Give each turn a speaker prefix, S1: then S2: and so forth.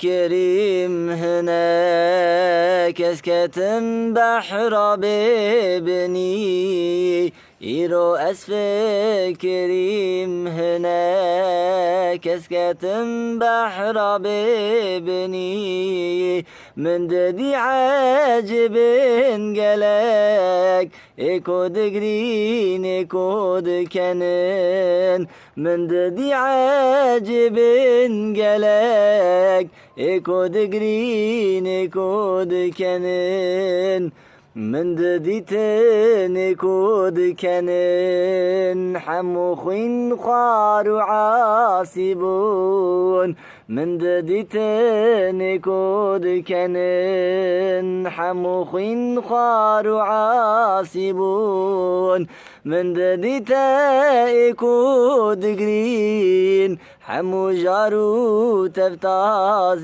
S1: كريم هناك اسكتم بحر ببني إيرو أسفل كريم هناك اسكتم بحر ببني من ددي عجب قلق إيكود قرين إيكود كنن من ددي عجب قلق إيكود قرين إيكود كنن من دديتن إيكود كنن حموخين خار عاصبون من دديتن إيكود كنن حموخين خار عاصبون من دديتا إيكود قرين حمو جارو تفتازي